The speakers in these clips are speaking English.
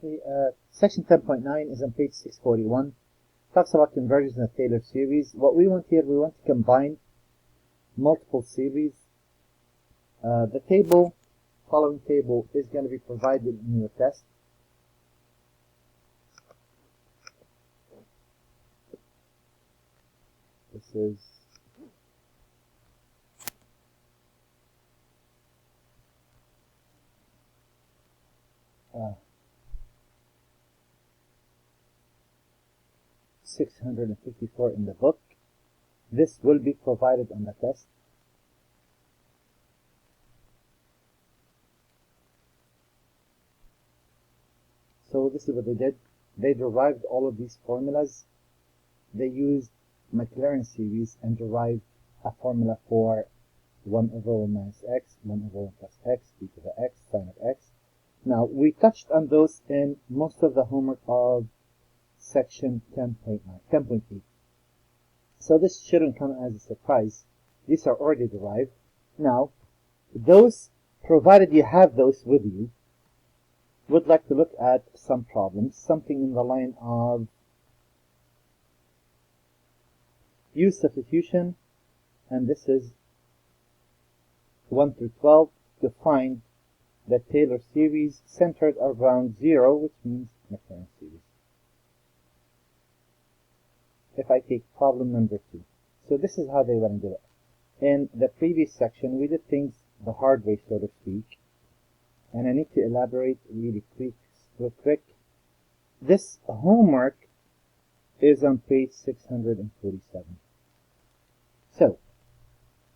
Okay, section 10.9 is on page 641. Talks about convergence in a Taylor series. What we want here, we want to combine multiple series. The following table is going to be provided in your test. This is uh, 654 in the book. This will be provided on the test. So this is what they did. They derived all of these formulas. They used Maclaurin series and derived a formula for 1 over 1 minus x, 1 over 1 plus x, e to the x, sine of x. Now, we touched on those in most of the homework of section 10.8. So this shouldn't come as a surprise. These are already derived. Now, those, provided you have those with you, would like to look at some problems, something in the line of use substitution, and this is 1 through 12, to find the Taylor series centered around 0, which means Maclaurin series. If I take problem number 2. So this is how they want to do it. In the previous section, we did things the hard way, so to speak. And I need to elaborate really quick. This homework is on page 647. So,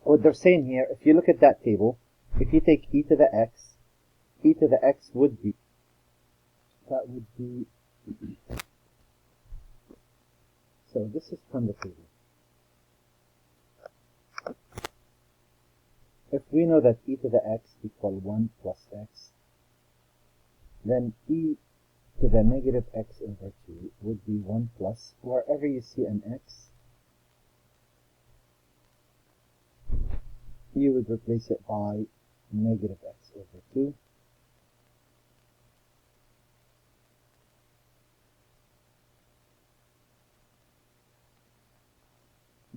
what they're saying here, if you look at that table, if you take e to the x would be, so this is from the table. If we know that e to the x equal 1 plus x, then e to the negative x over 2 would be 1 plus, wherever you see an x, you would replace it by negative x over 2.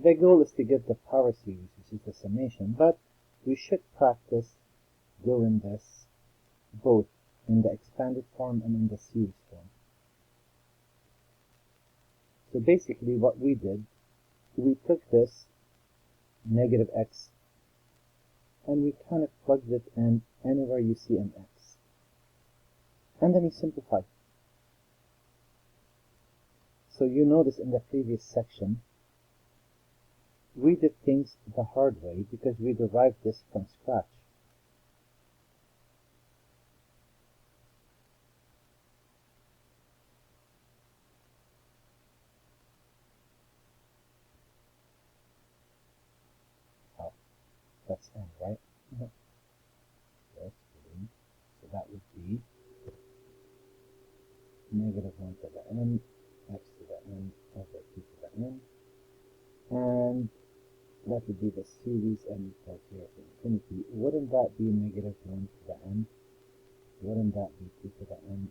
The goal is to get the power series, which is the summation, but we should practice doing this both in the expanded form and in the series form. So basically what we did, we took this negative x and we kind of plugged it in anywhere you see an x. And then we simplify. So you notice in the previous section, we did things the hard way because we derived this from scratch. Oh, that's n, right? Yes, so that would be negative 1 to the n, x to the n, over 2 to the n, and that would be the series n equals 0 to infinity. Wouldn't that be negative 1 to the n? Wouldn't that be 2 to the n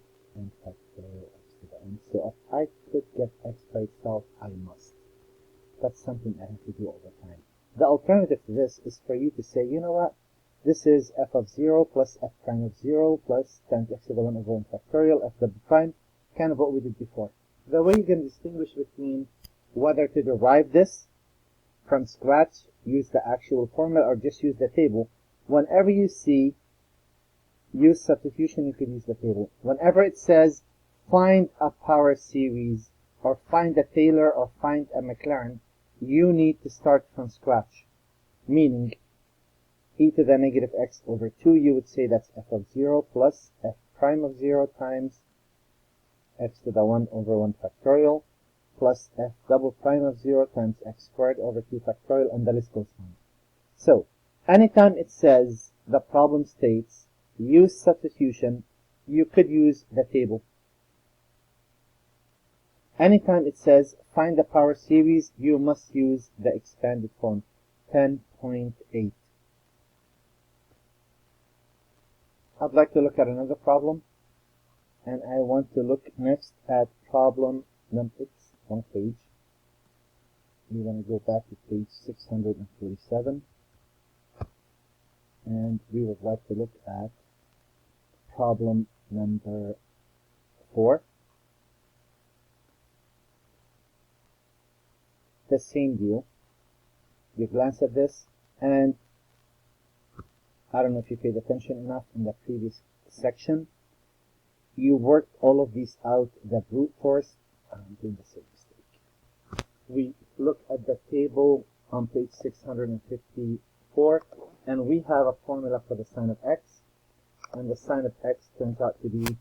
factorial x to the n? So if I could get x by itself, I must. That's something I have to do all the time. The alternative to this is for you to say, you know what? This is f of 0 plus f prime of 0 plus times x to the 1 over 1 factorial f double prime, kind of what we did before. The way you can distinguish between whether to derive this from scratch, use the actual formula, or just use the table. Whenever you see use substitution, you could use the table. Whenever it says find a power series, or find a Taylor, or find a Maclaurin, you need to start from scratch. Meaning, e to the negative x over 2, you would say that's f of 0 plus f prime of 0 times x to the 1 over 1 factorial plus f double prime of 0 times x squared over 2 factorial, and the list goes on. So, anytime it says the problem states use substitution, you could use the table. Anytime it says find the power series, you must use the expanded form. 10.8. I'd like to look at another problem. and I want to look next at problem number, it's one page. We're going to go back to page 647, and we would like to look at problem number 4. The same deal. You glance at this, and I don't know if you paid attention enough in the previous section. You worked all of these out, the brute force. I'm doing the same mistake. We look at the table on page 654, and we have a formula for the sine of x, and the sine of x turns out to be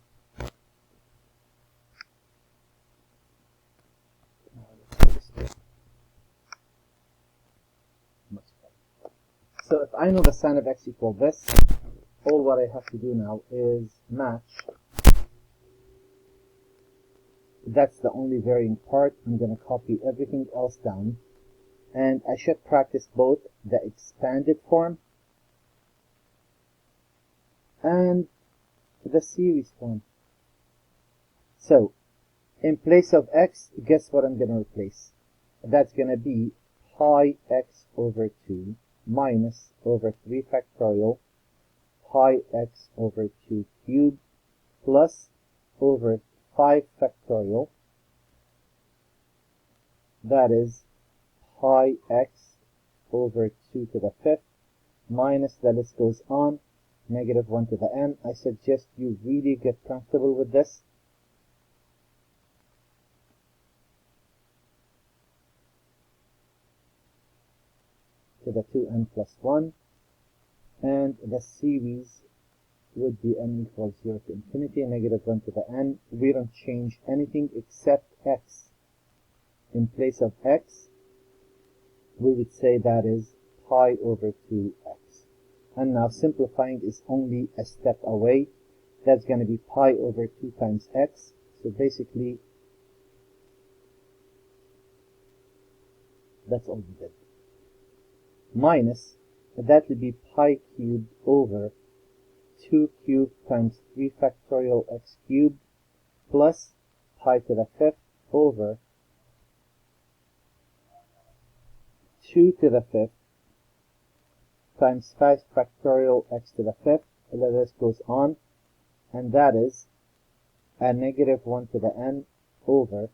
so if I know the sine of x equal this, all what I have to do now is match. That's the only varying part. I'm going to copy everything else down, and I should practice both the expanded form and the series form. So in place of x, guess what I'm going to replace? That's going to be pi x over 2 minus over 3 factorial pi x over 2 cubed plus over 5 factorial, that is pi x over 2 to the 5th minus, the list goes on, negative 1 to the n. I suggest you really get comfortable with this. To the 2n plus 1, and the series would be n equals 0 to infinity, negative 1 to the n. We don't change anything except x. In place of x, we would say that is pi over 2x. And now simplifying is only a step away. That's going to be pi over 2 times x. So basically, that's all we did. Minus, that will be pi cubed over 2 cubed times 3 factorial x cubed plus pi to the 5th over 2 to the 5th times 5 factorial x to the 5th. The rest goes on, and that is a negative 1 to the n over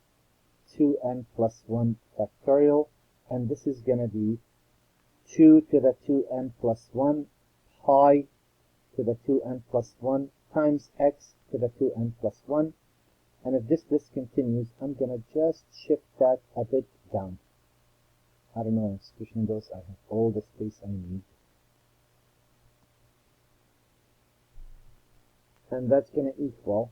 2n plus 1 factorial, and this is going to be 2 to the 2n plus 1 pi to the 2n plus 1 times x to the 2n plus 1. And if this discontinues, I'm going to just shift that a bit down. I don't know, I'm squishing those. I have all the space I need. And that's going to equal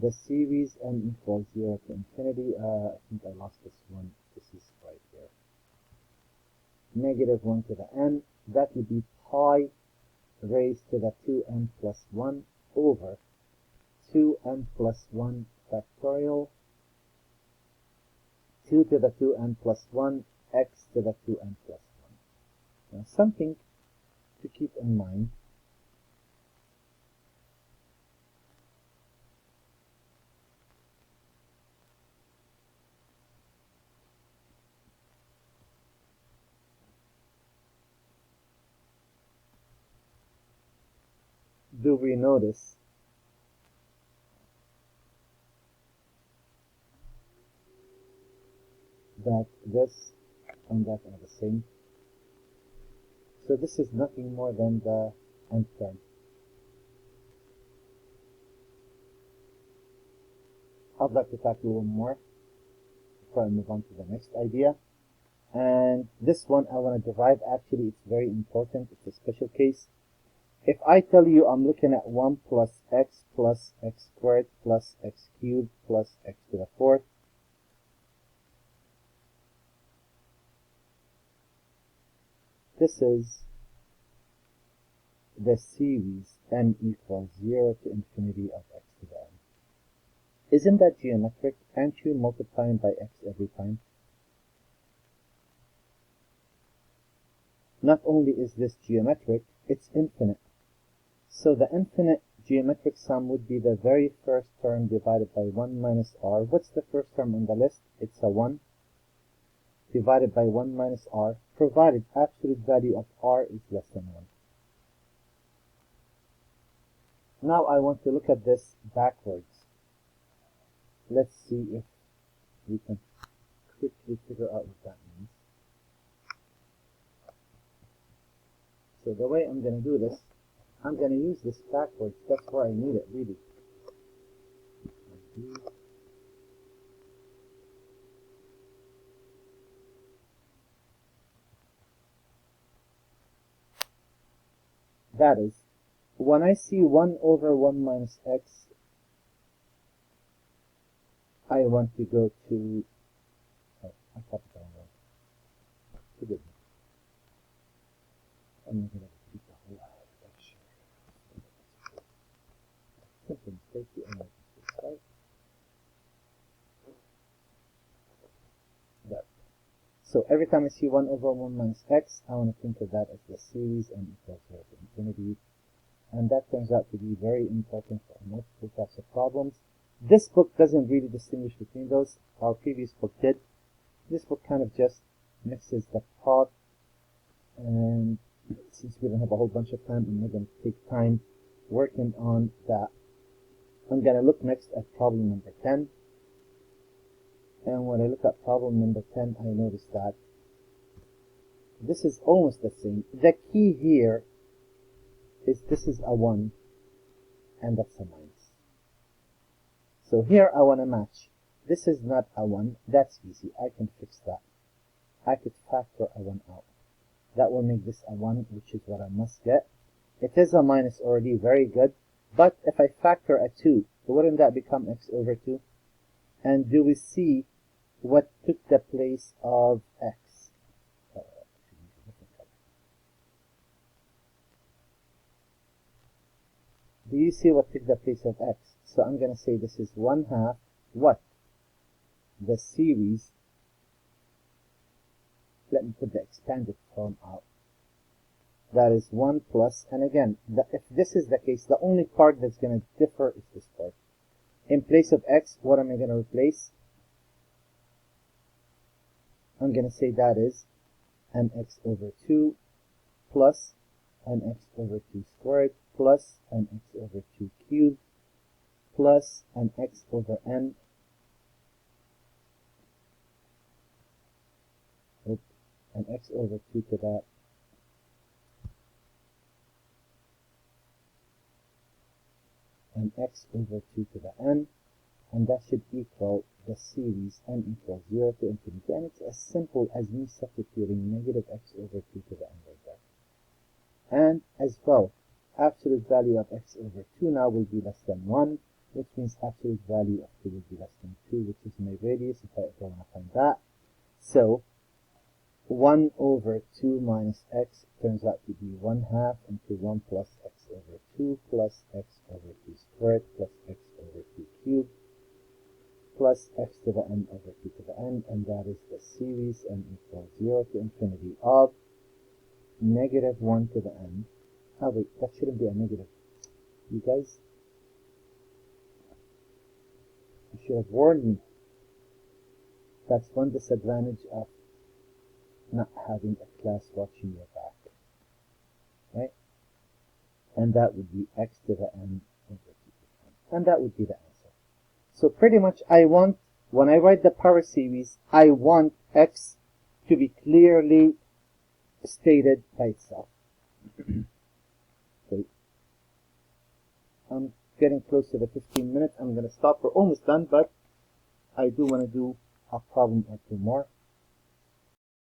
the series n equals 0 to infinity. I think I lost this one. This is right here. Negative 1 to the n. That will be pi raised to the 2n plus 1 over 2n plus 1 factorial 2 to the 2n plus 1 x to the 2n plus 1. Now something to keep in mind. Do we notice that this and that are the same? So this is nothing more than the nth term. I'd like to tackle one more before I move on to the next idea. And this one I want to derive. Actually, it's very important. It's a special case. If I tell you I'm looking at 1 plus x squared plus x cubed plus x to the 4th, this is the series n equals 0 to infinity of x to the n. Isn't that geometric? Aren't you multiplying by x every time? Not only is this geometric, it's infinite. So the infinite geometric sum would be the very first term divided by 1 minus r. What's the first term on the list? It's a 1 divided by 1 minus r, provided absolute value of r is less than 1. Now I want to look at this backwards. Let's see if we can quickly figure out what that means. So the way I'm going to do this, I'm going to use this backwards. That's where I need it, really. That is, when I see 1 over 1 minus x, I want to go to, oh, I copied that wrong. Forgive me. I'm not going to repeat the whole lecture. Simple mistake, the only mistake, right? There. So every time I see 1 over 1 minus x, I want to think of that as the series m equals 0 to infinity. And that turns out to be very important for multiple types of problems. This book doesn't really distinguish between those. Our previous book did. This book kind of just mixes the pot. And since we don't have a whole bunch of time, I'm not going to take time working on that. I'm going to look next at problem number 10. And when I look at problem number 10, I notice that this is almost the same. The key here is this is a 1, and that's a minus. So here I want to match. This is not a 1. That's easy. I can fix that. I could factor a 1 out. That will make this a 1, which is what I must get. It is a minus already. Very good. But if I factor a 2, wouldn't that become x over 2? And do we see what took the place of x? Do you see what took the place of x? So I'm going to say this is 1/2 what? The series. Let me put the expanded form out. That is 1 plus, and again, if this is the case, the only part that's going to differ is this part. In place of x, what am I going to replace? I'm going to say that is an x over 2 plus an x over 2 squared plus an x over 2 cubed plus an x over n an x over 2 to that an x over 2 to the n, and that should equal the series n equals 0 to infinity. And it's as simple as me substituting negative x over 2 to the n right there. And as well, absolute value of x over 2 now will be less than 1, which means absolute value of 2 will be less than 2, which is my radius if I ever want to find that. So 1 over 2 minus x turns out to be 1/2 into 1 plus x over 2 plus x over 2 squared plus x over 2 cubed plus x to the n over 2 to the n, and that is the series n equals 0 to infinity of negative 1 to the n. Oh wait, that shouldn't be a negative. You guys, you should have warned me. That's one disadvantage of not having a class watching your back. Right? And that would be x to the n over 2 to the n. And that would be the answer. So pretty much I want, when I write the power series, I want x to be clearly stated by itself. Okay. I'm getting close to the 15 minutes. I'm going to stop. We're almost done, but I do want to do a problem or two more.